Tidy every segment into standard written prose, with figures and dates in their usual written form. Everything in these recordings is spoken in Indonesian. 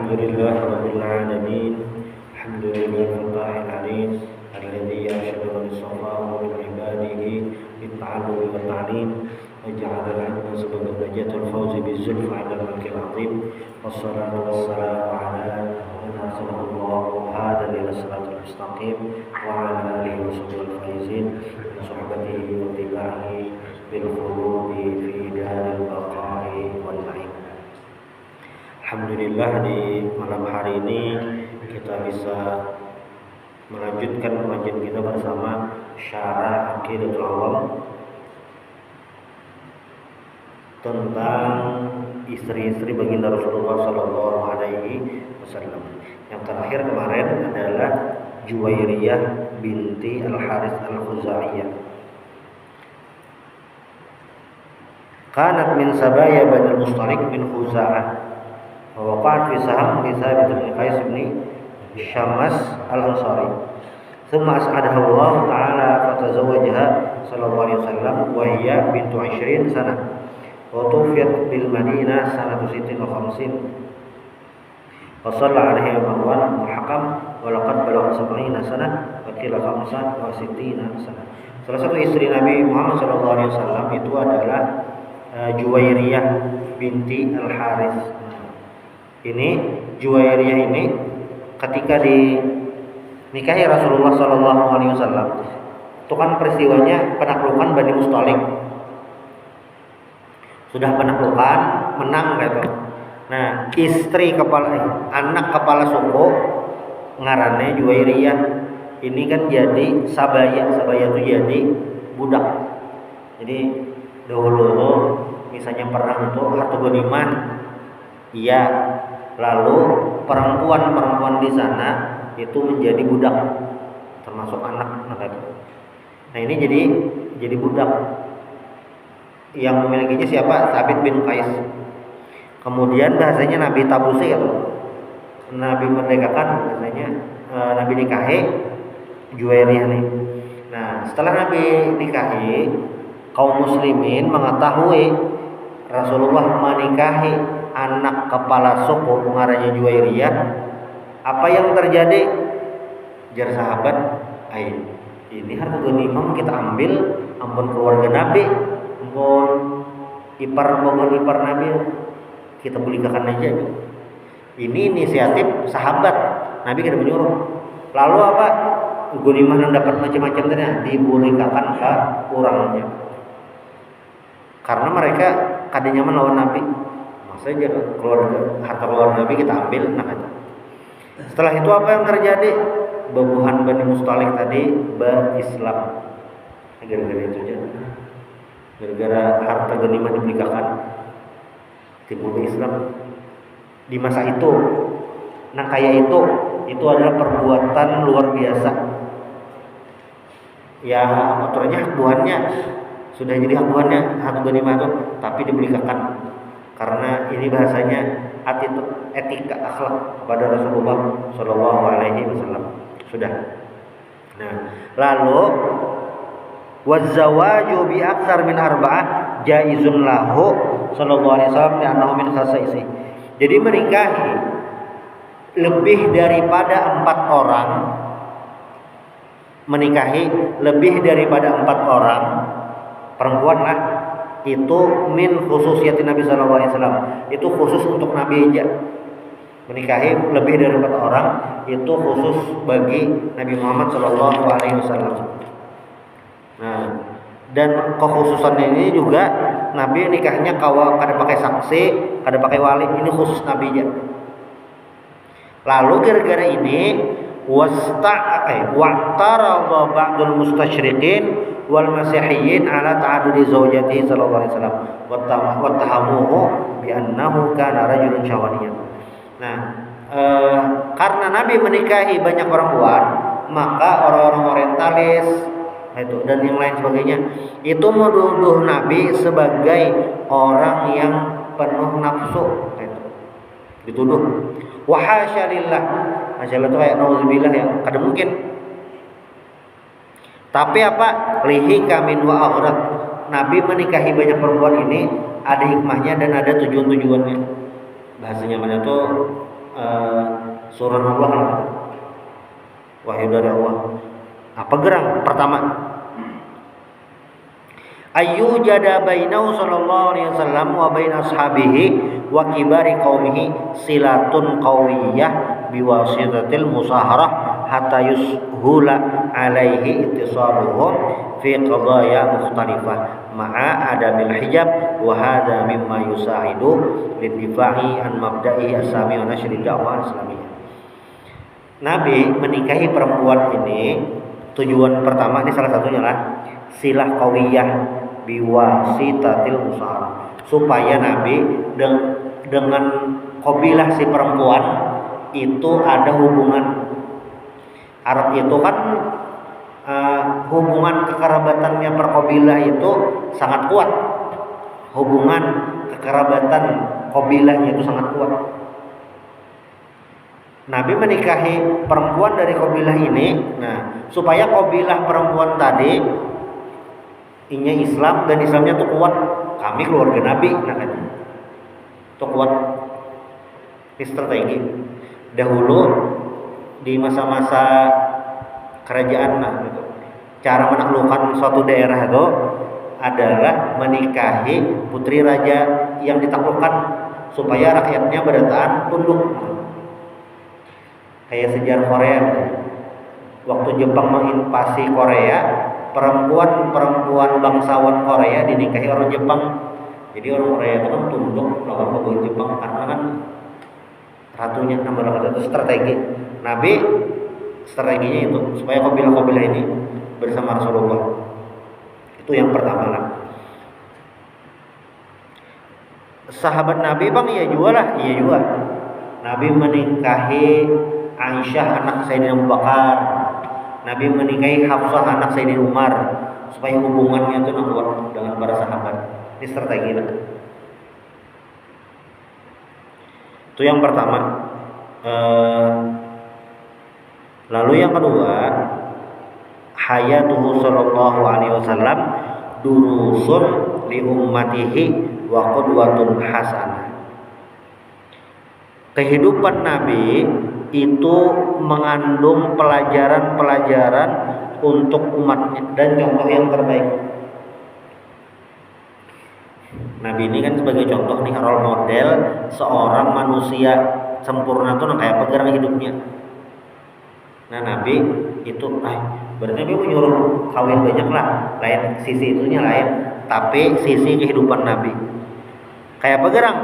Alhamdulillah Rabbil Alamin. Alhamdulillah Rabbil Alamin. Alladzi yarshadu lis-safahu min ibadihi bit-ta'allumi wat-ta'lim wa ja'ala al-'ilma sababan najatil fawzi biz-zulfi 'ala al-mulkil 'azim. Wassalatu wassalamu 'ala man arsalallahu hada ila siratal mustaqim wa 'ala alihi wa sahbihi al-faizin wa sahbihi wa tibahi bil khuludi fi daril baqa'i wal na'im. Alhamdulillah di malam hari ini kita bisa melanjutkan pengajian kita bersama Syarah Aqidatul Awam tentang istri-istri baginda Rasulullah Sallallahu Alaihi Wasallam. Yang terakhir kemarin adalah Juwairiyah binti Al-Harith Al-Khuzaiyah. Kanat min sabaya Bani Mustalik min Khuza'ah. ووقعت في سهم ثابت بن قيس بن شمس الأنصاري ثم أسعدها الله تعالى فتزوجها صلى الله عليه وسلم وهي بنت 20 سنة وتوفيت بالمدينة سنة 56 وصلى عليها مروان بن الحكم ولقد بلغ 70 سنة وقيل 65 سنة. Salah satu istri Nabi Muhammad SAW itu adalah Juwairiyah binti Al-Harith. Ini Juwairiyah ini ketika dinikahi Rasulullah SAW, itu kan peristiwanya penaklukan Bani Mustalik. Sudah penaklukan, menang gitu. Nah, anak kepala suku ngarannya Juwairiyah ini kan jadi sabaya itu jadi budak. Jadi dahulu misalnya perang itu harta ghanimah, iya. Lalu perempuan di sana itu menjadi budak, termasuk anak itu. Nah ini jadi budak. Yang memilikinya siapa? Thabit bin Qais. Kemudian bahasanya Nabi tabusi ya, Nabi merdekakan bahasanya Nabi nikahi Juwairiyah nih. Nah setelah Nabi nikahi, kaum muslimin mengetahui Rasulullah menikahi anak kepala suku ngarannya Juwairiyah. Apa yang terjadi? Jar sahabat, ini harta ghanimah kita ambil, ampun keluarga Nabi, ampun ipar Nabi, kita belikakan aja. Ini inisiatif sahabat, Nabi kita menyuruh. Lalu apa? Ghanimah yang dapat macam-macam tadi dibulikakan ke orangnya. Karena mereka kadang melawan Nabi. Saja harta keluarga Nabi kita ambil. Nah, setelah itu apa yang terjadi? Babuhan Bani Mustalik tadi berislam. Gara-gara itu aja. Gara-gara harta ghanimah dibelikakan, timbul Islam di masa itu. Nah kayak itu adalah perbuatan luar biasa. Ya aturannya hak buahnya sudah jadi hak buahnya harta ghanimah itu, tapi dibelikakan. Karena ini bahasanya etika akhlak kepada Rasulullah Shallallahu Alaihi Wasallam sudah. Nah, lalu wazawaju bi aktsar min arba'ah jaizun lahu Shallallahu Alaihi Wasallam li'annahu min khasaisi. Jadi menikahi lebih daripada 4 orang, perempuan lah. Itu min khususiyati Nabi Sallallahu Alaihi Wasallam, itu khusus untuk Nabi aja. Menikahi lebih dari 4 orang itu khusus bagi Nabi Muhammad Sallallahu Alaihi Wasallam. Nah, dan kekhususannya ini juga Nabi nikahnya kada pakai saksi, kada pakai wali, ini khusus Nabi aja. Lalu gara-gara ini wa'tarada ba'dul mustasyriqin wal masihiyyin ala ta'addudi zawjatihi sallallahu alaihi wasallam wa tahammuhu bi annahu kana rajulan syahwaniyyan. Nah, karena Nabi menikahi banyak perempuan, maka orang-orang orientalis itu dan yang lain sebagainya itu menuduh Nabi sebagai orang yang penuh nafsu, itu dituduh. Wa hasya lillah, masalah itu kayak nauzubillah yang kada mungkin. Tapi apa? Lihika min wa aghrad. Nabi menikahi banyak perempuan ini ada hikmahnya dan ada tujuan-tujuannya. Bahasanya mana tuh surah Allah lah. Wahyu dari Allah. Apa gerang? Pertama, ayu jada bainahu sallallahu alaihi wasallam wa bain ashabihi wa kibari qaumihi silatun qawiyah biwasitatil musaharah hatta yushula alaihi ittisaluhum fi qadaya mukhtalifah ma'a adamil hijab wa hadha mimma yusa'idu liddifa'i an mabda'i as-sami wa nashri da'wah islamiyah. Nabi menikahi perempuan ini tujuan pertama, ini salah satunya lah silah qawiyah biwasitatil musaharah, supaya Nabi dengan kabilah si perempuan itu ada hubungan. Arab itu kan hubungan kekerabatannya perkabilah itu sangat kuat. Hubungan kekerabatan kabilahnya itu sangat kuat. Nabi menikahi perempuan dari kabilah ini, nah supaya kabilah perempuan tadi inya Islam dan Islamnya tuh kuat. Kami keluarga Nabi, nah kan tuh kuat. Ini strategi dahulu di masa-masa kerajaan, nah gitu. Cara menaklukkan suatu daerah itu adalah menikahi putri raja yang ditaklukkan supaya rakyatnya berdataan tunduk. Kayak sejarah Korea, waktu Jepang menginvasi Korea, perempuan bangsawan Korea dinikahi orang Jepang. Jadi orang Korea itu kan tunduk lawan pegawai Jepang karena kan ratunya nama itu strategi. Nabi strateginya itu supaya kabilah-kabilah ini bersama Rasulullah. Itu yang pertama lah. Sahabat Nabi bang iya juga lah, iya juga. Nabi menikahi Aisyah anak Sayyidina Abu Bakar. Nabi menikahi Hafsah anak Sayyidina Umar supaya hubungannya itu kuat dengan para sahabat. Ini strategi lah. Itu yang pertama. Lalu yang kedua, hayatuhu sallallahu alaihi wasallam durusun li ummatihi wa qudwatun hasanah. Kehidupan Nabi itu mengandung pelajaran-pelajaran untuk umatnya dan contoh yang terbaik. Nabi ini kan sebagai contoh nih, role model seorang manusia sempurna tuh kayak pegang hidupnya. Nah Nabi itu, berarti Nabi menyuruh kawin banyak lah, lain sisi itunya lain, tapi sisi kehidupan Nabi kayak pegang.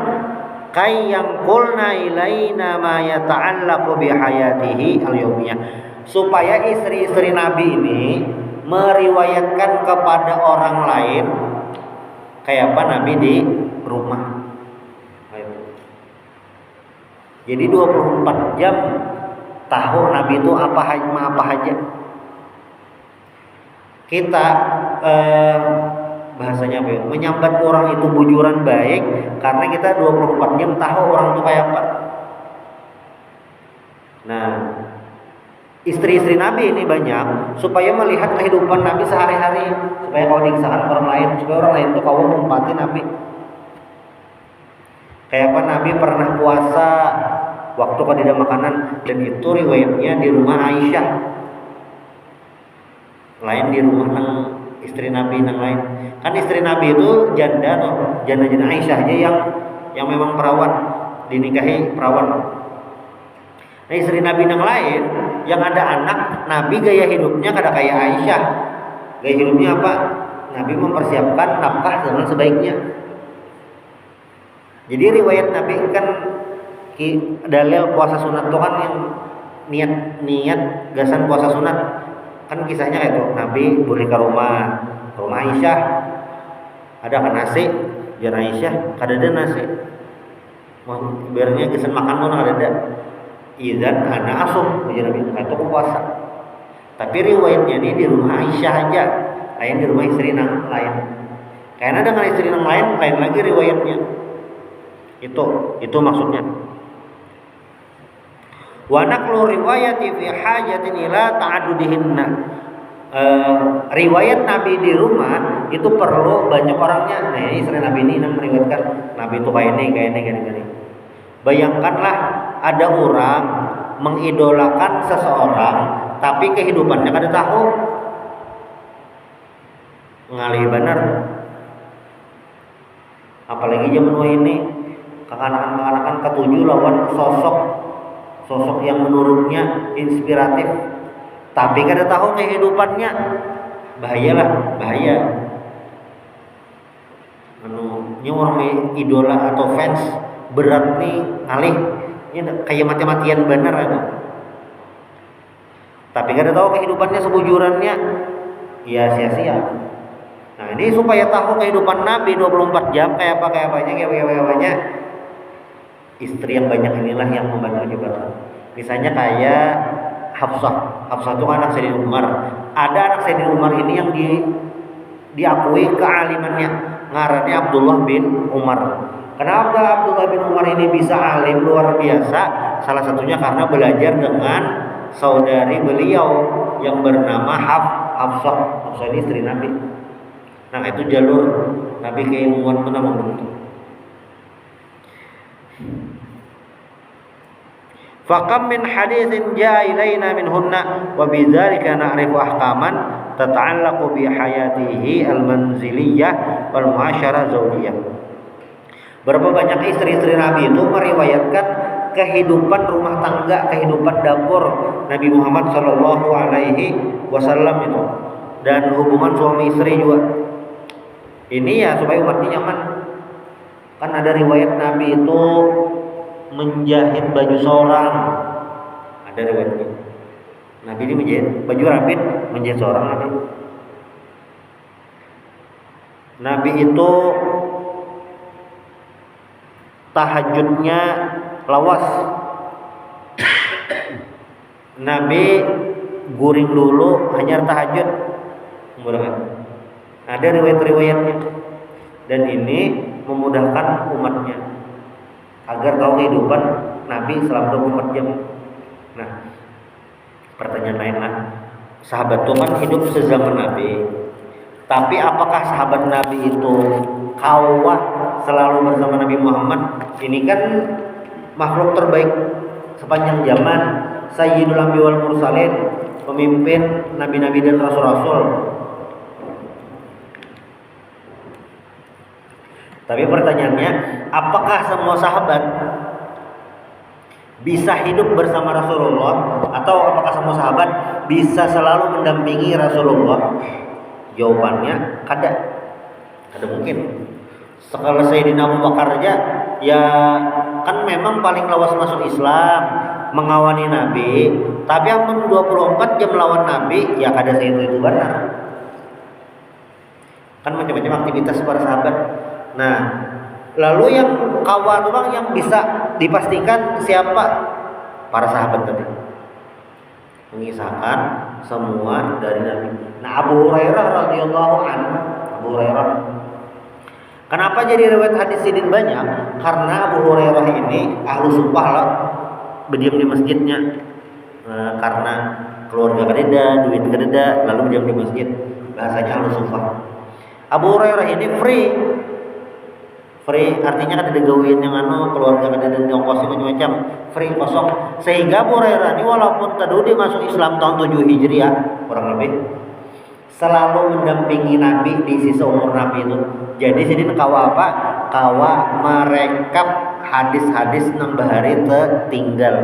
Kay yang qulna ilaina ma yata'allaqu bi hayatihi al-yawmiyah, supaya istri-istri Nabi ini meriwayatkan kepada orang lain kayak apa Nabi di rumah. Jadi 24 jam tahu Nabi itu apa aja. Kita bahasanya apa ya? Menyambat orang itu bujuran baik karena kita 24 jam tahu orang itu kayak apa. Nah, istri-istri Nabi ini banyak supaya melihat kehidupan Nabi sehari-hari, supaya kalau dikisahkan orang lain, supaya orang lain itu kau menempati Nabi. Kayak apa Nabi pernah puasa waktu tidak makanan, dan itu riwayatnya di rumah Aisyah. Lain di rumah istri Nabi yang lain. Kan istri Nabi itu janda Aisyah aja yang memang perawan, dinikahi perawan. Nah istri Nabi yang lain yang ada anak, Nabi gaya hidupnya kada kayak Aisyah. Gaya hidupnya apa? Nabi mempersiapkan nafkah dengan sebaiknya. Jadi riwayat Nabi kan dalil puasa sunat itu kan yang niat gasan puasa sunat. Kan kisahnya kayak itu, Nabi boleh ke rumah Aisyah, ada kan nasi, biar Aisyah kada ada nasi, biarnya kesan makan pun ada. Izan anak asum, biar Nabi itu puasa. Tapi riwayatnya ini di rumah Aisyah aja, lain di rumah istri yang lain. Karena dengan istri yang lain lagi riwayatnya. Itu maksudnya. Wa naqlu riwayati fi hajatin ila ta'addudihinna. Riwayat Nabi di rumah itu perlu banyak orangnya. Nah, ini istri Nabi ini yang meriwayatkan Nabi itu kayak ini. Bayangkanlah ada orang mengidolakan seseorang tapi kehidupannya kada tahu, ngalih bener. Apalagi zaman ini kekanakan-kekanakan ketuju lawan sosok yang menurutnya inspiratif tapi kada tahu kehidupannya, bahaya. Nya orang idola atau fans berat nih ngalih, kayak mati-matian bener ada. Tapi kada tahu kehidupannya sebujurannya, ya sia-sia. Nah ini supaya tahu kehidupan Nabi 24 jam kayak apanya, istri yang banyak inilah yang membantu juga. Misalnya kayak Hafsah itu anak Sayyidina Umar. Ada anak Sayyidina Umar ini yang diakui kealimannya, ngarannya Abdullah bin Umar. Kenapa Abdullah bin Umar ini bisa alim luar biasa? Salah satunya karena belajar dengan saudari beliau yang bernama Hafsah. Hafsah ini istri Nabi. Nah itu jalur Nabi keilmuan pernah membentuk. Fakam min haditsin jaa ilaina minhunna wa bidzalika na'rifu ahkaman tata'allaqu bi hayatihi al-manziliyah wal muasyarah zawjiyah. Berapa banyak istri-istri Nabi itu meriwayatkan kehidupan rumah tangga, kehidupan dapur Nabi Muhammad sallallahu alaihi wasallam itu, dan hubungan suami istri juga. Ini ya supaya umatnya nyaman. Kan ada riwayat Nabi itu menjahit baju seorang. Ada riwayatnya. Nabi ini menjahit baju rapid, menjahit seorang Nabi. Nabi itu tahajudnya lawas. Nabi guring dulu hanya tahajud. Ada riwayat-riwayatnya, dan ini memudahkan umatnya agar tahu kehidupan Nabi selama 24 jam. Nah, pertanyaan lainlah, sahabat itu kan hidup sezaman Nabi, tapi apakah sahabat Nabi itu kawah selalu bersama Nabi Muhammad? Ini kan makhluk terbaik sepanjang zaman, Sayyidul Anbiya wal Mursalin, pemimpin nabi-nabi dan rasul-rasul. Tapi pertanyaannya, apakah semua sahabat bisa hidup bersama Rasulullah, atau apakah semua sahabat bisa selalu mendampingi Rasulullah? Jawabannya kada mungkin. Sekali Sayyidina Abu Bakar aja ya kan memang paling lawas masuk Islam, mengawani Nabi, tapi amun 24 jam melawan Nabi ya kada itu benar. Kan macam-macam aktivitas para sahabat. Nah, lalu yang kawan bang yang bisa dipastikan siapa? Para sahabat tadi, mengisahkan semua dari Nabi. Nah, Abu Hurairah radhiyallahu anhu, kenapa jadi riwayat hadis sidin banyak? Karena Abu Hurairah ini ahlu sumpah lah, berdiam di masjidnya. Karena keluarga kadeda, duit kadeda, lalu berdiam di masjid. Bahasanya ahlu sumpah. Abu Hurairah ini free artinya kan ada gawian yang keluarga kada ada ongkos macam-macam, free kosong. Sehingga Abu Hurairah ini walaupun tadi masuk Islam tahun 7 Hijriah kurang lebih, selalu mendampingi Nabi di sisa umur Nabi itu. Jadi sini kawa apa? Kawa merekap hadis-hadis nang bahari tertinggal.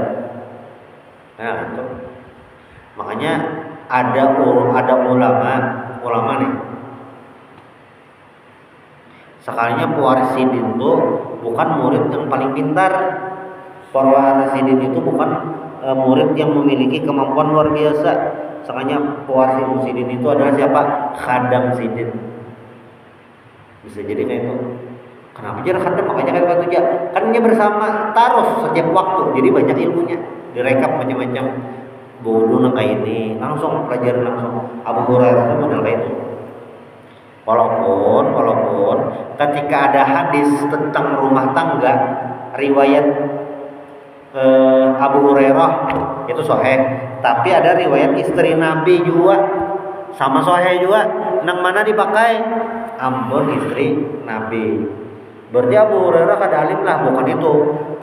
Nah, itu. Makanya ada ulama nih. Sekalinya pewaris sidin itu bukan murid yang paling pintar. Pewaris sidin itu bukan murid yang memiliki kemampuan luar biasa. Sekalinya pewaris sidin itu adalah siapa? Khadam sidin. Bisa jadi kayak itu. Kenapa jadi khadam? Makanya kayak itu aja. Kan dia bersama terus setiap waktu. Jadi banyak ilmunya. Direkap macam-macam. Bodoh kayak ini. Langsung pelajaran langsung. Abu Hurairah itu model kayak itu. Walaupun ketika ada hadis tentang rumah tangga riwayat Abu Hurairah itu sahih, tapi ada riwayat istri Nabi juga sama sahih juga, nang mana dipakai? Ambon istri Nabi. Berarti Abu Hurairah kada alim lah, bukan itu.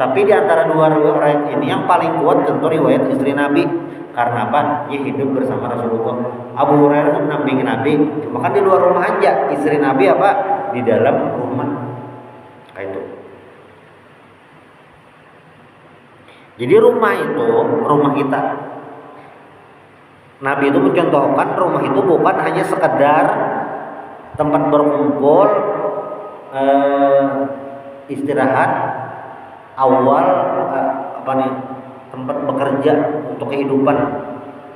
Tapi di antara dua riwayat ini yang paling kuat tentu riwayat istri Nabi. Karena apa? Dia hidup bersama Rasulullah. Abu Hurairah itu mendampingi Nabi, cuma kan di luar rumah aja. Istri Nabi apa? Di dalam rumah. Kayak itu. Jadi rumah itu rumah kita. Nabi itu mencontohkan rumah itu bukan hanya sekedar tempat berkumpul, istirahat awal, tempat bekerja untuk kehidupan.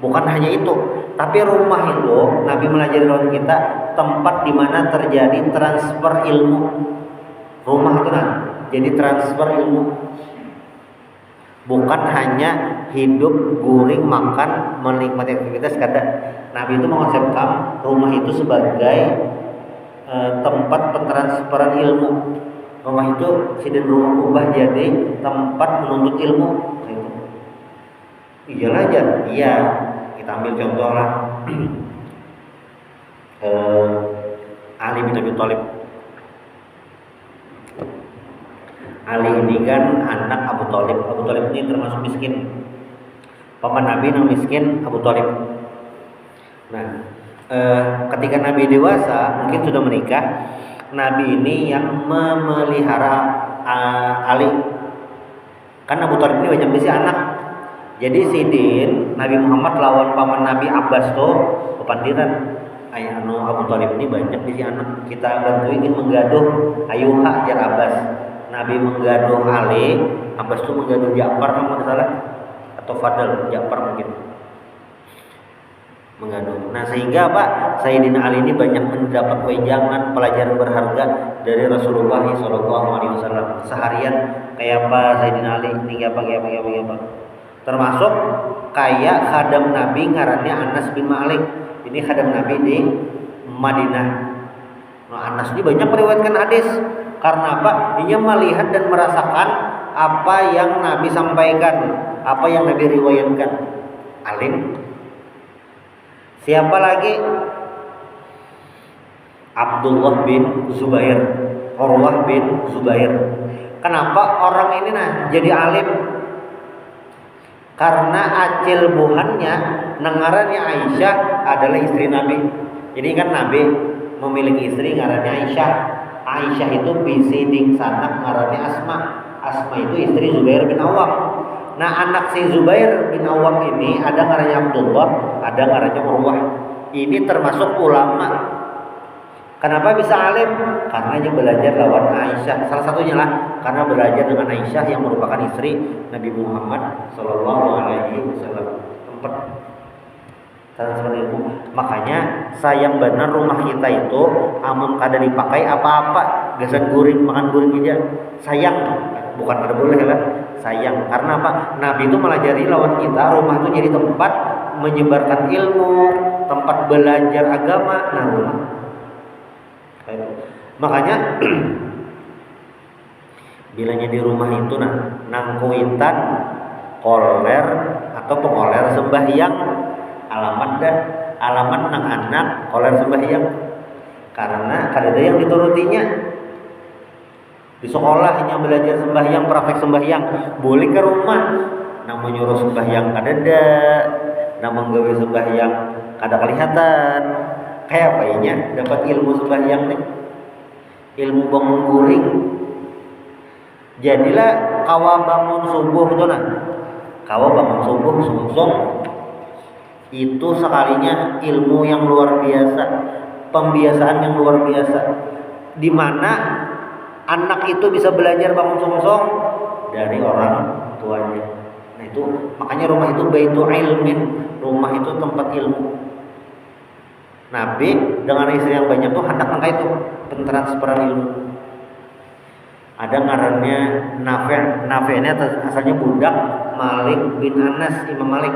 Bukan hanya itu, tapi rumah itu Nabi melajari lewat kita tempat di mana terjadi transfer ilmu. Rumah itu jadi transfer ilmu. Bukan hanya hidup, guring, makan, menikmati aktivitas kada. Nabi itu mengonsepkan rumah itu sebagai tempat pentransferan ilmu. Rumah itu sidin rumah ubah jadi tempat menuntut ilmu. Iyalah aja. Iya, kita ambil contoh lah. Ali bin Abi Thalib. Ali ini kan anak Abu Thalib. Abu Thalib ini termasuk miskin. Paman Nabi yang miskin Abu Thalib. Nah, ketika Nabi dewasa, mungkin sudah menikah, Nabi ini yang memelihara Ali. Kan Abu Thalib ini banyak bisi anak. Jadi sidin Nabi Muhammad lawan paman Nabi Abbas tuh kepandiran. Ayah Abu Thalib ini banyak bisi anak. Kita bantu ingin menggaduh ayuha jar Abbas. Nabi menggaduh Ali, Abbas itu menggaduh Ja'far kalau tidak salah, atau Fadl, Ja'far mungkin menggaduh. Nah sehingga Pak Sayyidina Ali ini banyak mendapat wejangan pelajaran berharga dari Rasulullah SAW. Seharian kayak apa Sayyidina Ali ini apa. Termasuk kayak khadam Nabi ngarannya Anas bin Malik. Ini khadam Nabi di Madinah. Nah Anas ini banyak meriwayatkan hadis. Karena apa? Dia melihat dan merasakan apa yang Nabi sampaikan, apa yang Nabi riwayatkan. Alim. Siapa lagi? Abdullah bin Zubair, Urwah bin Zubair. Kenapa orang ini jadi alim? Karena acil buhannya, nengarannya Aisyah adalah istri Nabi. Jadi kan Nabi memiliki istri ngarannya Aisyah. Aisyah itu bisiding sanak ngarannya Asma. Asma itu istri Zubair bin Awam. Nah anak si Zubair bin Awam ini ada ngarannya Abdullah, ada ngarannya Urwah. Ini termasuk ulama. Kenapa bisa alim? Karena dia belajar lawan Aisyah. Salah satunya lah karena belajar dengan Aisyah yang merupakan istri Nabi Muhammad SAW. Tempat transfer ilmu. Makanya sayang benar rumah kita itu amun kada dipakai apa-apa, gasan guring, makan guring aja. Sayang, bukan ada boleh lah. Sayang, karena apa? Nabi itu melajari lawan kita rumah itu jadi tempat menyebarkan ilmu, tempat belajar agama. Nah, rumah. Makanya bilanya di rumah itu nangkuitan, koler atau pengoler sembahyang. Alamat nang anak koler sembahyang karena kada ada yang diturutinya di sekolah hanya belajar sembahyang, praktek sembahyang. Boleh ke rumah nang menyuruh sembahyang kada ada, nang menggawe sembahyang kada kelihatan. Kayak apa inya dapat ilmu sembahyang nih, ilmu bangun guring. Jadilah kawa bangun subuh itu kawa bangun subuh sungsung. Itu sekalinya ilmu yang luar biasa, pembiasaan yang luar biasa, di mana anak itu bisa belajar bangun sungsung dari orang tuanya. Nah itu makanya rumah itu baitu ilmin, rumah itu tempat ilmu. Nabi dengan istri yang banyak tuh hendak angka itu pentransferan ilmu. Ada ngarannya Nafi ini asalnya budak Malik bin Anas, Imam Malik.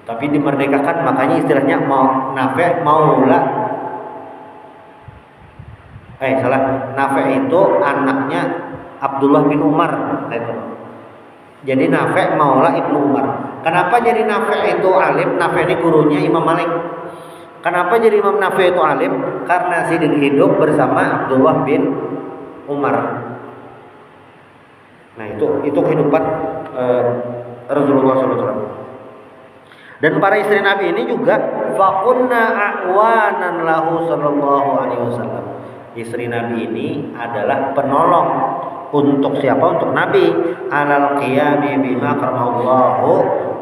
Tapi dimerdekakan, makanya istilahnya Nafi' maula. Nafi' itu anaknya Abdullah bin Umar. Jadi Nafi' maula Ibnu Umar. Kenapa jadi Nafi' itu alim? Nafi' ini gurunya Imam Malik. Kenapa jadi Imam Nafi' itu alim? Karena sidin hidup bersama Abdullah bin Umar. Nah itu kehidupan Rasulullah SAW. Dan para istri Nabi ini juga fakunna a'wanan lahu sallallahu alaihi wasallam. Istri Nabi ini adalah penolong untuk siapa? Untuk Nabi, alal qiyami bima karamallahu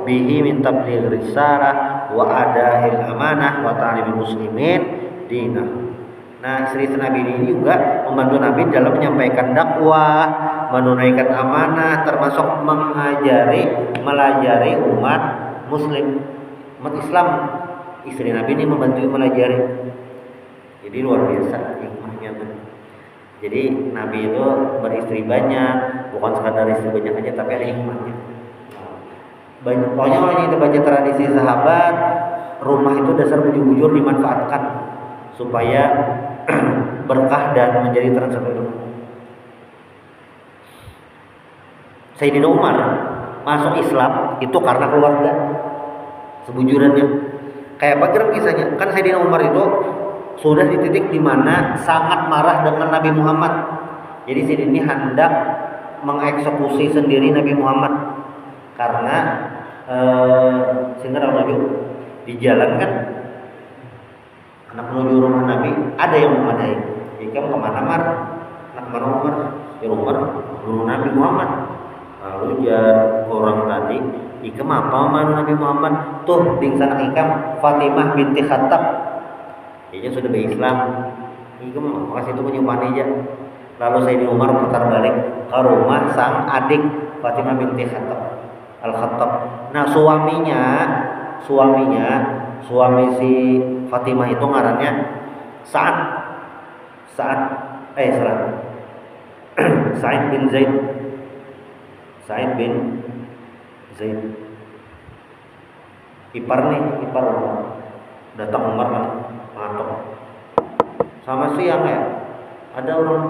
bihi min tabligh risalah wa ada'il amanah wa ta'limil muslimin dinah. Nah, istri Nabi ini juga membantu Nabi dalam menyampaikan dakwah, menunaikan amanah, termasuk melajari umat muslim, umat Islam. Istri Nabi ini membantu melajari. Jadi luar biasa hikmahnya tuh. Jadi Nabi itu beristri banyak, bukan sekadar istri banyak aja, tapi ada hikmahnya. Pokoknya kalau kita baca tradisi sahabat, rumah itu dasar bujur-bujur dimanfaatkan supaya berkah dan menjadi transfer ilmu. Sayyidina Umar masuk Islam itu karena keluarga, sebujurannya. Kayak apa kira kisahnya? Kan Sayyidina Umar itu sudah di titik di mana sangat marah dengan Nabi Muhammad. Jadi Sayyidina ini hendak mengeksekusi sendiri Nabi Muhammad karena sehingga di jalan kan anak menuju rumah Nabi ada yang memadai. Ikam kemana Mar? Nak kemana Umar? Ya Umar bunuh Nabi Muhammad. Lalu jar orang tadi, ikam apa mana Nabi Muhammad? Tuh di sana ikam Fatimah binti Khattab. Dia sudah berislam. Ikam makasih itu menyumpah aja. Lalu Sayyidina Umar putar balik ke rumah sang adik Fatimah binti Khattab Al-Khattab. Nah suami si Fatimah itu ngarannya Sa'ad bin Zaid. Ipar Umar. Datang Umar kan matok. Sama siang ya. Ada orang.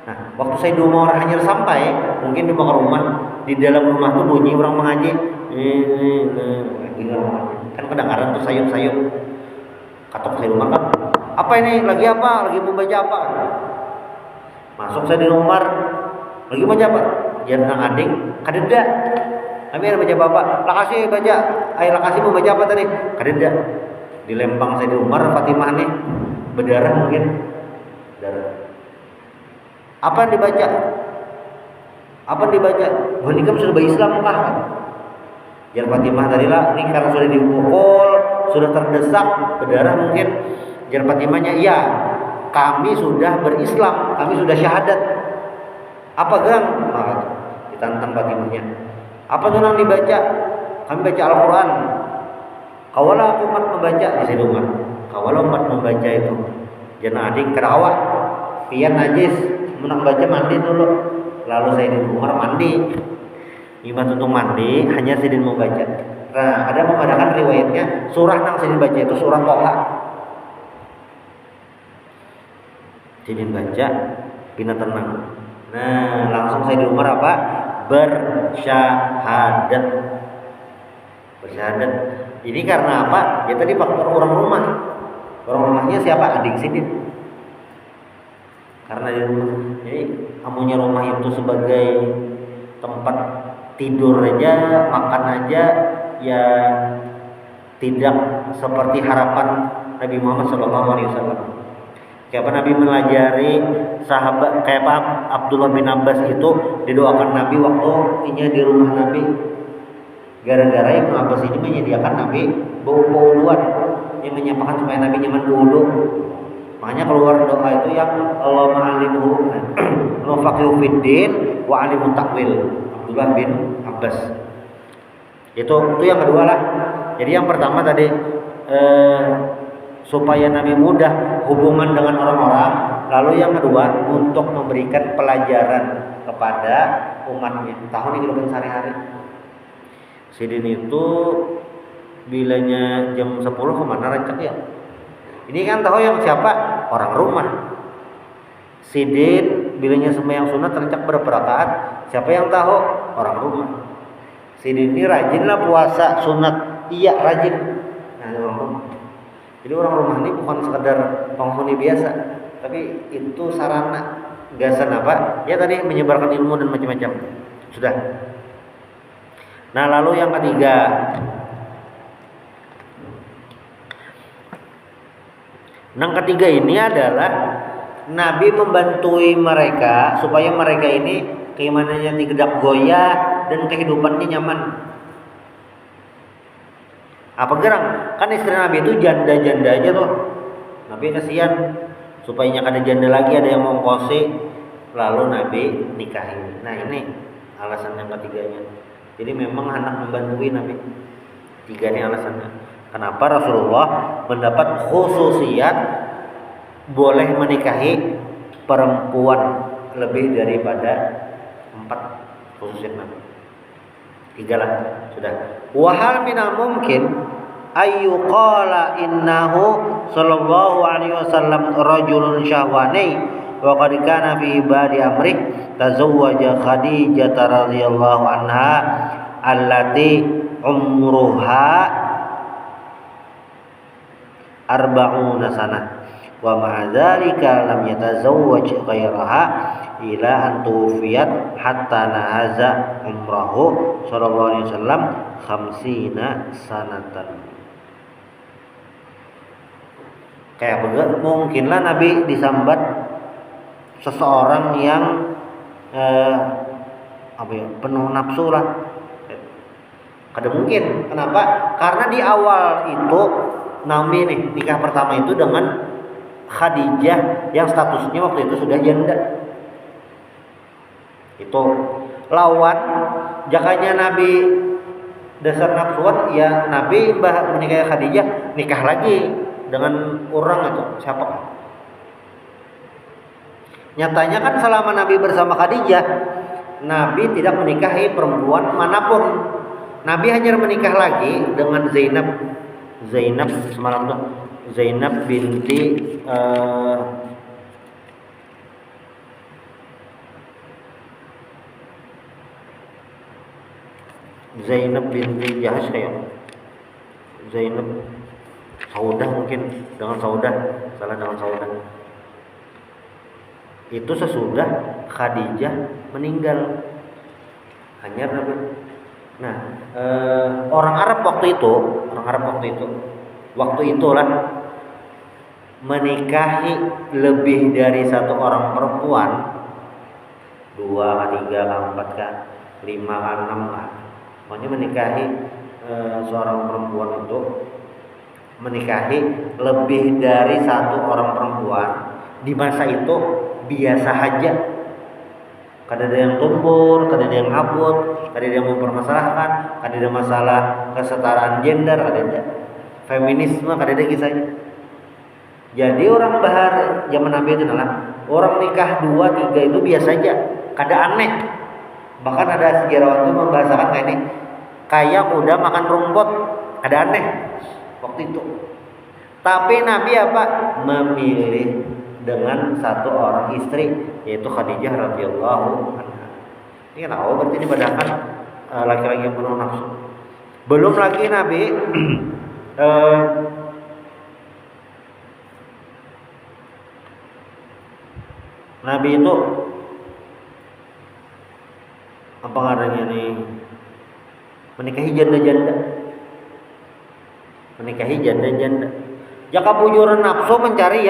Nah, waktu Sayyidina Umar hanya sampai, mungkin di rumah, di dalam rumah tuh bunyi orang mengaji. Kan kedengaran tuh sayup-sayup. Kata Sayyidina Umar kan, apa ini? Lagi apa? Lagi membaca apa? Masuk Sayyidina Umar, lagi baca apa? Dia nang ading, kadeda. Kami ada baca bapak, lakasih baca. Lakasih mau baca apa tadi? Kadeda. Dilempang Sayyidina Umar, Fatimah nih berdarah mungkin. Darah. Apa yang dibaca? Wah, ini kan sudah berislam kah? Jar Fatimah tadilah ini karena sudah dipukul, sudah terdesak, berdarah mungkin. Jar Fatimahnya, iya, kami sudah berislam, kami sudah syahadat. Apa gang? Nah, ditantang Fatimahnya. Apa tuh yang dibaca? Kami baca Al-Quran. Kawalah umat membaca di sini Umar. Kawalah umat membaca itu. Jangan adik kerawat, pian najis, menang baca mandi dulu. Lalu Sayyidina Umar mandi. Iman untuk mandi hanya Sayyidina mau baca. Nah, ada mengadakan riwayatnya surah yang Sayyidina baca itu surah Toha. Sayyidina baca, bina tenang. Nah, langsung Sayyidina Umar apa? Bersyahadat. Ini karena apa? Ya tadi faktor orang rumah. Orang rumahnya siapa? Adik Sidin. Karena di rumah, jadi amunya rumah itu sebagai tempat tidur aja, makan aja, ya tidak seperti harapan Nabi Muhammad SAW. Kayak apa Nabi melajari sahabat, kayak apa Abdullah bin Abbas itu didoakan Nabi waktu inya di rumah Nabi. Gara-gara Ibnu Abbas ini menyediakan Nabi bau-bauan, yang menyampaikan supaya Nabi nyaman dulu. Makanya keluar doa itu yang Allahumma alimhu wa faqihu fiddin wa alimhu takwil. Abdullah bin Abbas. Itu yang kedua lah. Jadi yang pertama tadi supaya Nabi mudah hubungan dengan orang-orang. Lalu yang kedua untuk memberikan pelajaran kepada umatnya. Tahun kehidupan sehari-hari. Sidin itu bilanya jam 10 kemana rancak ya? Ini kan tahu yang siapa? Orang rumah. Sidin bilanya sembahyang sunat rancak berapa rakaat? Siapa yang tahu? Orang rumah. Sidin ini rajinlah puasa sunat. Iya rajin. Nah, orang rumah. Jadi orang rumah ini bukan sekedar penghuni biasa, tapi itu sarana gagasan apa? Ya tadi menyebarkan ilmu dan macam-macam. Sudah. Nah, lalu yang ketiga, ini adalah Nabi membantui mereka supaya mereka ini keimanannya tidak goyah dan kehidupannya nyaman. Apa gerang? Kan istri Nabi itu janda-janda aja tuh. Nabi kasihan supaya ada janda lagi, ada yang mau kose, lalu Nabi nikahi. Nah, ini alasan yang ketiganya. Jadi memang anak membantui Nabi. Tiga ini alasannya. Kenapa Rasulullah mendapat khususiat boleh menikahi perempuan lebih daripada 4 khususiat Nabi. 3 lah sudah. Wahal minal mungkin ayyuqala innahu sallallahu alaihi wasallam rajulun syahwani wa qad kana fi ibadi amri tazawwaja Khadijah radhiyallahu anha allati umruha arba'una sanah wa ma'a dzalika lam yatazawwaj ghairaha ila an tuwfiyat hatta nahaza umrahu sallallahu alaihi wasallam 50 sanatan. Kayak begitu mungkinlah Nabi disambat seseorang yang penuh nafsu lah. Kada mungkin. Kenapa? Karena di awal itu Nabi nih nikah pertama itu dengan Khadijah yang statusnya waktu itu sudah janda. Itu lawan jakanya Nabi dasar nafsuan, ya Nabi menikahi Khadijah nikah lagi dengan orang itu siapa? Nyatanya kan selama Nabi bersama Khadijah, Nabi tidak menikahi perempuan manapun. Nabi hanya menikah lagi dengan Zainab semalam tuh, Zainab binti Jahash kayak Zainab Saudah, mungkin dengan Saudah, salah dengan Saudah. Itu sesudah Khadijah meninggal. Hanya Nabi. Nah, orang Arab waktu itulah menikahi lebih dari satu orang perempuan, 2, 3, 4, 5, 6. Makanya menikahi seorang perempuan itu menikahi lebih dari satu orang perempuan di masa itu biasa aja. Kada ada yang tumpur, kada ada yang abot, kada ada yang mempermasalahkan, kada ada masalah kesetaraan gender, kada ada feminisme, kada ada kisahnya. Jadi orang bahar zaman Nabi itu adalah orang nikah 2, 3 itu biasa aja, kada aneh. Bahkan ada sejarawan itu membahasakan kayak ini, kayak udah makan rumput, kada aneh waktu itu. Tapi Nabi memilih dengan satu orang istri, yaitu Khadijah radhiyallahu anha. Ini tahu berarti ini badahkan laki-laki yang penuh nafsu. Belum lagi Nabi Nabi itu apa ngarannya nih, menikahi janda. Jaka bujuran nafsu mencari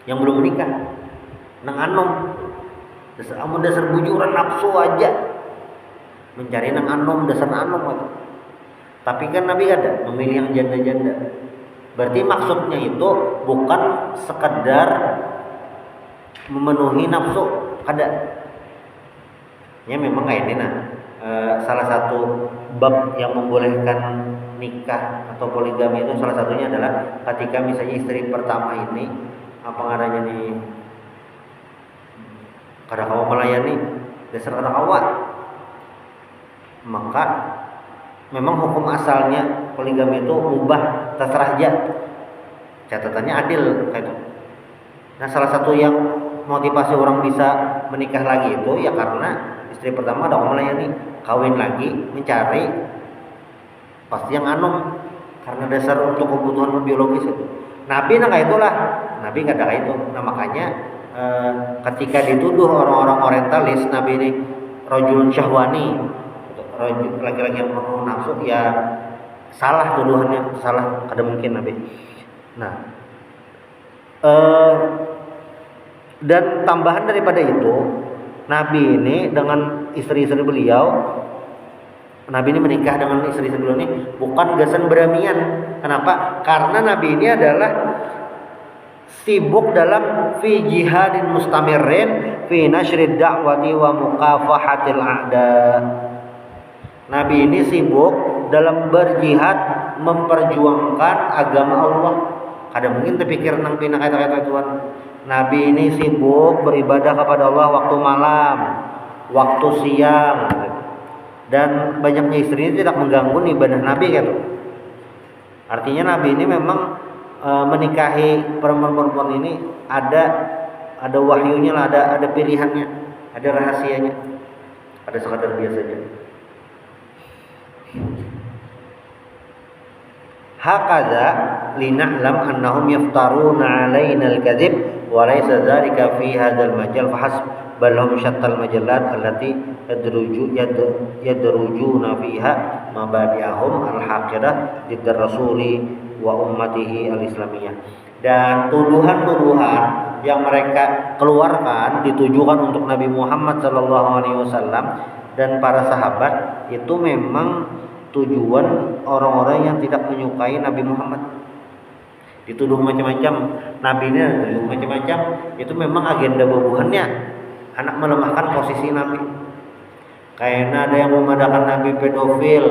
yang belum menikah, nang anom. Dasar bujuran nafsu aja mencari nang anom, dasar anom aja. Tapi kan Nabi ada memilih yang janda-janda. Berarti maksudnya itu bukan sekedar memenuhi nafsu, kada. Ya memang kayak ini salah satu bab yang membolehkan nikah atau poligami itu salah satunya adalah ketika misalnya istri pertama ini apa ngaranya nih, kada kawa melayani dasar kada kawa, maka memang hukum asalnya poligami itu ubah terserah aja, catatannya adil kayak itu. Nah, salah satu yang motivasi orang bisa menikah lagi itu ya karena istri pertama ada orang melayani, kawin lagi mencari pasti yang anom, karena dasar untuk kebutuhan biologis itu. Nabi itulah, Nabi nggak ada itu. Nah makanya ketika dituduh orang-orang orientalis Nabi ini rajulun syahwani, laki-laki yang penuh nafsu, ya salah tuduhannya, salah, ada mungkin Nabi. Nah, dan tambahan daripada itu, Nabi ini dengan istri-istri beliau, Nabi ini menikah dengan istri-istri beliau ini bukan gasan beramian. Kenapa? Karena Nabi ini adalah sibuk dalam fi jihadin mustamirrin fi nasyrid da'wati wa muqafahatil a'da. Nabi ini sibuk dalam berjihad memperjuangkan agama Allah. Kada mungkin terpikir nang pina kata-kata Tuhan. Nabi ini sibuk beribadah kepada Allah waktu malam, waktu siang, dan banyaknya istrinya tidak mengganggu ibadah Nabi gitu. Artinya Nabi ini memang menikahi perempuan-perempuan ini ada wahyunya lah, ada pilihannya, ada rahasianya, ada sekadar biasanya. Hakadha lina'lam annahum yaftaruna 'alaina al-kadhib wa laysa dzalika fi hadzal majal fahasb bal hum syattal majallat allati yadrujuna fiha mabadi'ahum al-haqirah lidar rasuli wa ummatihi al-islamiyah. Dan tuduhan-tuduhan yang mereka keluarkan ditujukan untuk Nabi Muhammad sallallahu alaihi wasallam dan para sahabat itu memang tujuan orang-orang yang tidak menyukai Nabi Muhammad. Dituduh macam-macam, Nabi ini dituduh macam-macam, itu memang agenda bubuhannya, anak melemahkan posisi Nabi. Kayaknya ada yang memadakan Nabi pedofil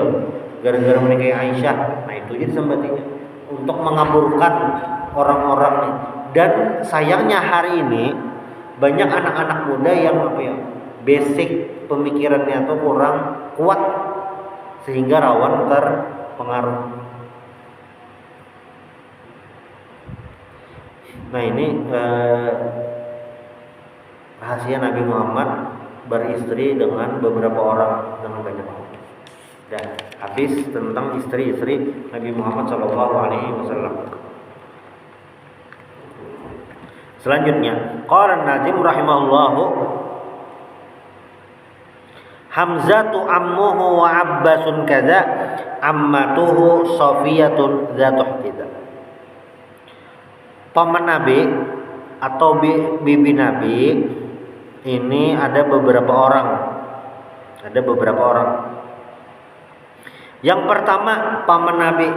gara-gara menikahi Aisyah. Nah itu jadi sembatinya untuk mengaburkan orang-orang nih. Dan sayangnya hari ini banyak anak-anak muda yang basic pemikirannya tuh kurang kuat sehingga rawan terpengaruh. Nah ini rahasia Nabi Muhammad beristri dengan beberapa orang, dengan banyak orang. Dan habis tentang istri-istri Nabi Muhammad SAW. Selanjutnya, qala an-Nazim rahimahullahu, Hamzatu ammuhu wa Abbasun kadza ammatuhu Safiyatun dzatuh kita. Paman Nabi atau bibi Nabi ini ada beberapa orang. Yang pertama paman Nabi,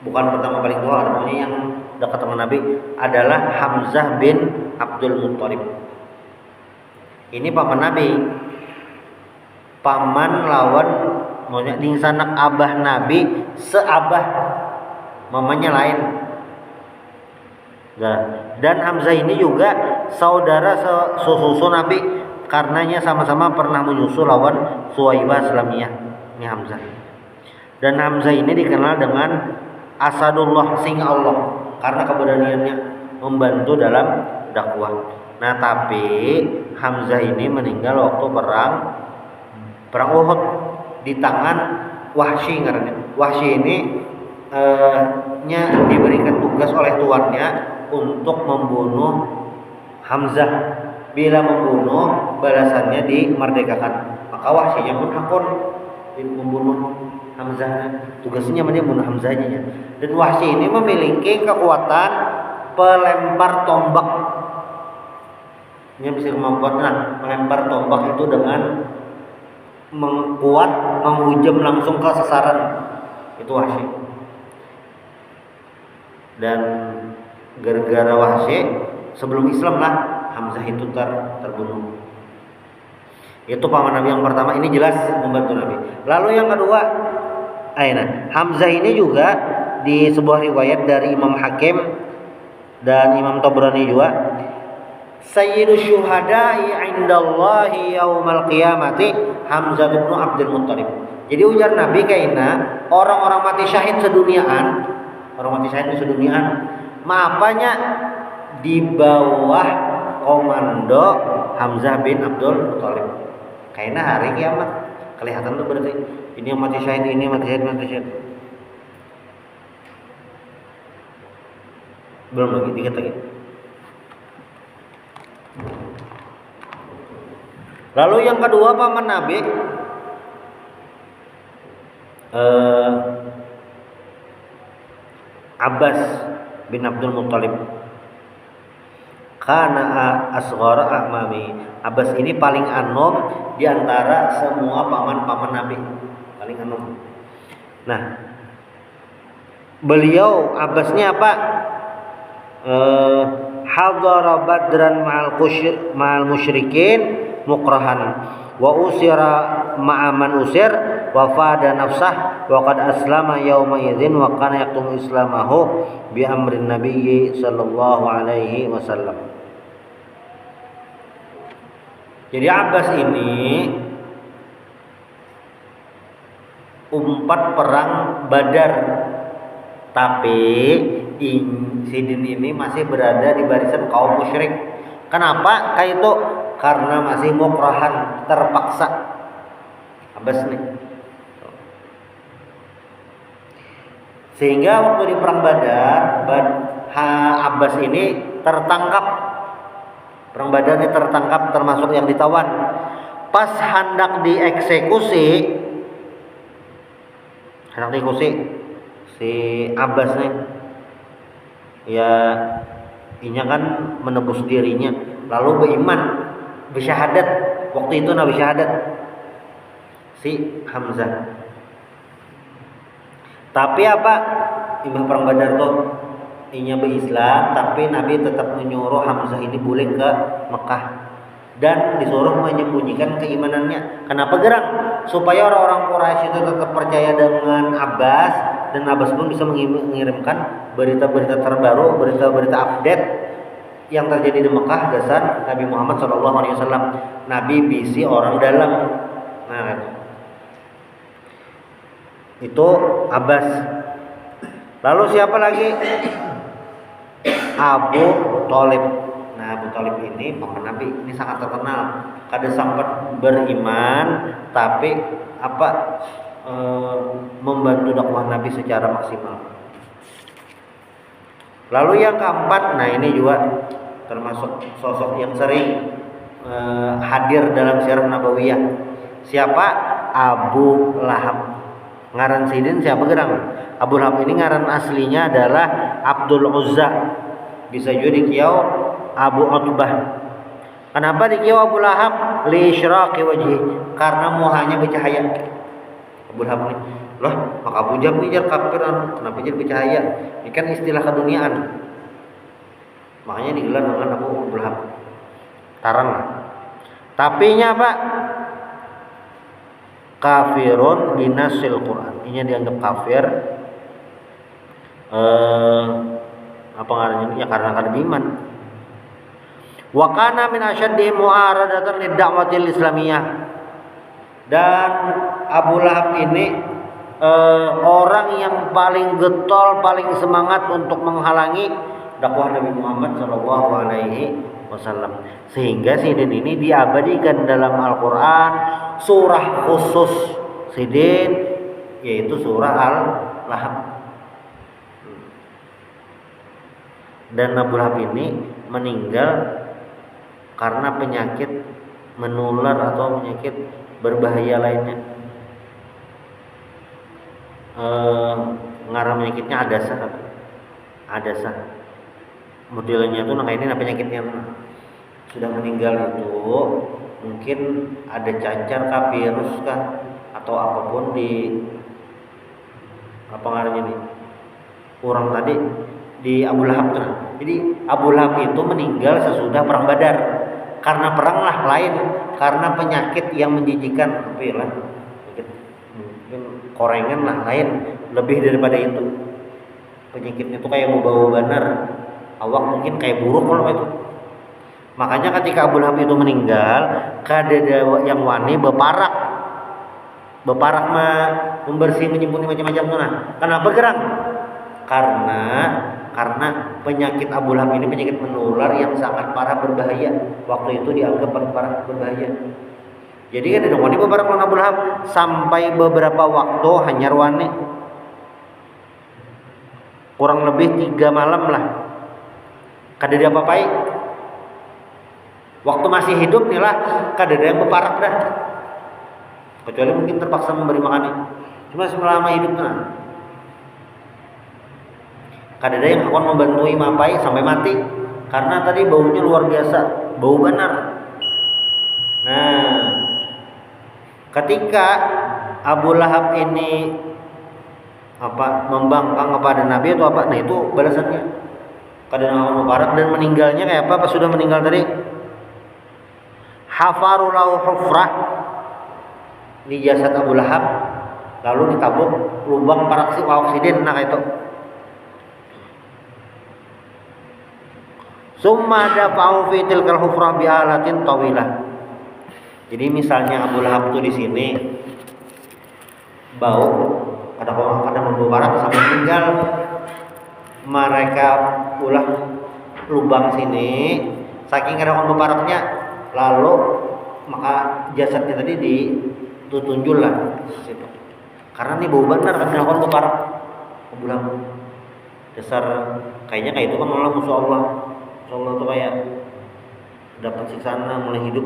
bukan pertama paling tua, artinya yang dekat dengan Nabi adalah Hamzah bin Abdul Muttalib. Ini paman Nabi, paman lawan maunya dingsanak abah Nabi, seabah, mamanya lain. Nah, dan Hamzah ini juga saudara sesusu Nabi, karenanya sama-sama pernah menyusul lawan Suwaibah Islamiyah. Ini Hamzah. Dan Hamzah ini dikenal dengan Asadullah, singa Allah, karena keberaniannya membantu dalam dakwah. Nah, tapi Hamzah ini meninggal waktu perang Uhud di tangan Wahsy ngarannya. Wahsy ini diberikan tugas oleh tuannya untuk membunuh Hamzah. Bila membunuh, balasannya dimerdekakan. Maka Wahsy-nya pun hakun membunuh Hamzah. Tugasnya dia membunuh Hamzahnya. Dan Wahsy ini memiliki kekuatan pelempar tombak. Dia bisa kemampuan melempar tombak itu dengan menghujam langsung ke sasaran. Itu Wahsy. Dan gara-gara Wahsy sebelum Islam lah Hamzah itu terbunuh. Itu paman Nabi yang pertama, ini jelas membantu Nabi. Lalu yang kedua, Hamzah ini juga di sebuah riwayat dari Imam Hakim dan Imam Tabrani juga, Sayyidu syuhada'i indallahi yaumal qiyamati Hamzah bin Abdul Muttalib. Jadi ujar Nabi kaina orang-orang mati syahid seduniaan, maapanya di bawah komando Hamzah bin Abdul Muttalib. Kaina hari kiamat kelihatan tuh berarti ini yang mati syahid, ini mati syahid. Belum lagi, dikit lagi. Lalu yang kedua paman Nabi Abbas bin Abdul Muthalib. Kana asghara a'mami. Abbas ini paling anom di antara semua paman-paman Nabi, paling anom. Nah, beliau Abbasnya apa? Hadara badran ma'al musyrikin mukrahan wa usira ma'aman usir wa fada nafsah wa qad aslama yauma idzin wa kana yaktumu islamahu bi amrin nabiyyi sallallahu alaihi wasallam. Jadi Abbas ini umpat perang Badar, tapi Sidin ini masih berada di barisan kaum musyrik. Kenapa? Kayak itu karena masih mukrahan, terpaksa. Abbas nih. Sehingga waktu di perang Badar, Abbas ini tertangkap. Perang Badar ini tertangkap, termasuk yang ditawan. Pas hendak dieksekusi, si Abbas nih, ya inya kan menebus dirinya, lalu beriman, bersyahadat. Waktu itu Nabi syahadat si Hamzah. Tapi apa? Imam perang Badar tuh inya berislam, tapi Nabi tetap menyuruh Hamzah ini boleh ke Mekah dan disuruh menyembunyikan keimanannya. Kenapa gerang? Supaya orang-orang Quraisy itu tetap percaya dengan Abbas, dan Abbas pun bisa mengirimkan berita-berita terbaru, berita-berita update yang terjadi di Mekah dasar Nabi Muhammad SAW. Nabi bisi orang dalam. Nah, itu Abbas. Lalu siapa lagi? Abu Thalib. Nah, Abu Thalib ini paman Nabi, ini sangat terkenal. Kada sempat beriman, tapi membantu dakwah Nabi secara maksimal. Lalu yang keempat, nah ini juga termasuk sosok yang sering hadir dalam sirah nabawiyah. Siapa? Abu Lahab. Ngaran sidin siapa gerang? Abu Lahab ini ngaran aslinya adalah Abdul Uzza. Bisa juga dikiau Abu Utbah. Kenapa dikiau Abu Lahab? Li isyraqi wajhi, karena muhanya bercahaya. Abu Lahab ini, loh, maka Abu Jahal ini jar kafir, kenapa jadi bercahaya? Ini kan istilah keduniaan. Makanya digelar dengan Abu Lahab. Tarang lah. Tapinya apa? Kafirun binasil Quran. Ini dianggap kafir. Apa ngarannya? Ya karena kada beriman. Wa kana min asyaddihim mu'aradatan lid-da'watil islamiyah. Dan Abu Lahab ini orang yang paling getol, paling semangat untuk menghalangi dakwah Nabi Muhammad sallallahu alaihi wasallam. Sehingga sidin ini diabadikan dalam Al-Qur'an surah khusus sidin, yaitu surah Al-Lahab. Dan Abu Lahab ini meninggal karena penyakit menular atau penyakit berbahaya lainnya. Ngaran penyakitnya adasa. Modelnya tuh kayak ini penyakitnya sudah meninggal itu mungkin ada cacar kah, virus kah, atau apapun di apa ngarannya nih orang tadi di Abu Lahab tuh. Jadi Abu Lahab itu meninggal sesudah perang Badar. Karena perang lah lain, karena penyakit yang menjijikan, tapi lah mungkin korengan lah lain, lebih daripada itu. Penyakitnya itu kayak mau bau banar, awak mungkin kayak buruk kalau itu. Makanya ketika Abu Lahab itu meninggal, kadada yang wani beparak mah membersih, menyimpuni macam-macam tuh. Nah, kenapa gerang? Karena penyakit Abu Lahab ini penyakit menular yang sangat parah berbahaya. Waktu itu dianggap paling parah berbahaya. Jadi kan ada wani beberapa lawan Abu Lahab sampai beberapa waktu hanyar wani. Kurang lebih 3 malam lah. Kada diapa-apai. Waktu masih hidup nih lah kadada yang beparak dah. Kecuali mungkin terpaksa memberi makannya. Cuma selama hidup nah. Kadada yang akan membantu mapai sampai mati karena tadi baunya luar biasa, bau benar. Nah, ketika Abu Lahab ini membangkang kepada Nabi atau apa? Nah itu balasannya. Kadang akan mubarak dan meninggalnya kayak apa? Pas sudah meninggal tadi, hafaru lahu hufrah di jasad Abu Lahab, lalu ditabuk lubang oksidin, nah itu. Summa dafa'u fi tilkal hufrah bi alatin tawilah. Jadi misalnya Abu Lahab tuh di sini bau, kadang membara sampai meninggal, mereka ulah lubang sini, saking kadang membaraknya, lalu maka jasadnya tadi ditunjul lah situ. Karena ini bau benar kadang membarak Abu Lahab. Dasar kayaknya kayak itu kan malah musuh Allah. Allah tuh kayak dapat siksaan mulai hidup.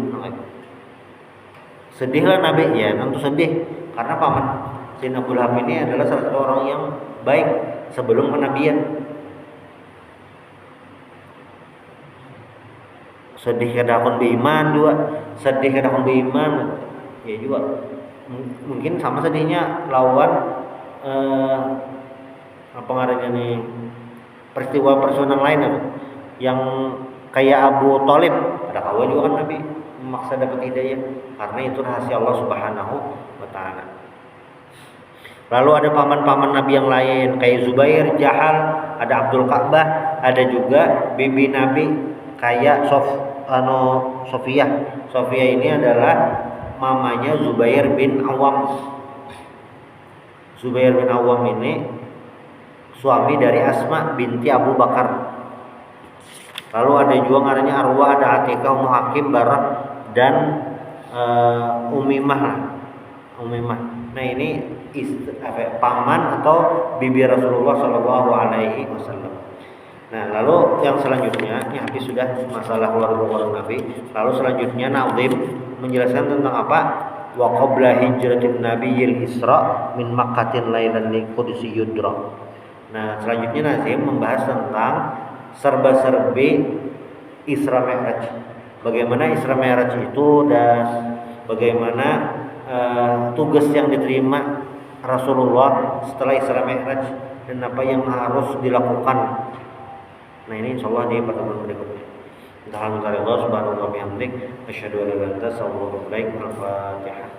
Sedih lah Nabi ya, tentu sedih karena paman Sayyidina Abu Lahab ini adalah salah satu orang yang baik sebelum kenabian. Sedih kadang beriman juga, sedih kadang beriman ya juga. Mungkin sama sedihnya lawan apa ngarannya nih peristiwa personal lain yang kayak Abu Thalib, ada kawan juga kan Nabi memaksa dapat hidayah karena itu rahasia Allah Subhanahu wa taala. Lalu ada paman-paman Nabi yang lain kayak Zubair, Jahal, ada Abdul Ka'bah, ada juga bibi Nabi kayak Sofiyah. Sofiyah ini adalah mamanya Zubair bin Awam. Zubair bin Awam ini suami dari Asma binti Abu Bakar. Lalu ada juga ngarannya Arwah, ada Atikah, Ummu Hakim, Barah dan Umimah lah. Umimah. Nah ini paman atau bibi Rasulullah Shallallahu Alaihi Wasallam. Nah lalu yang selanjutnya ini habis sudah masalah keluarga Nabi. Lalu selanjutnya Nazim menjelaskan tentang apa? Wa qabla hijratin Nabiyil Isra min Makkatin lailan li Qudsi Yudra. Nah selanjutnya Nazim membahas tentang serba-serbi Isra Mi'raj. Bagaimana Isra Mi'raj itu dan bagaimana tugas yang diterima Rasulullah setelah Isra Mi'raj dan apa yang harus dilakukan. Nah ini insyaallah di pertemuan berikutnya. Alhamdulillah subhanahu wa bihamdik asyhadu an la ilaha illa anta astaghfiruka wa atubu ilaik. Al-Fatihah.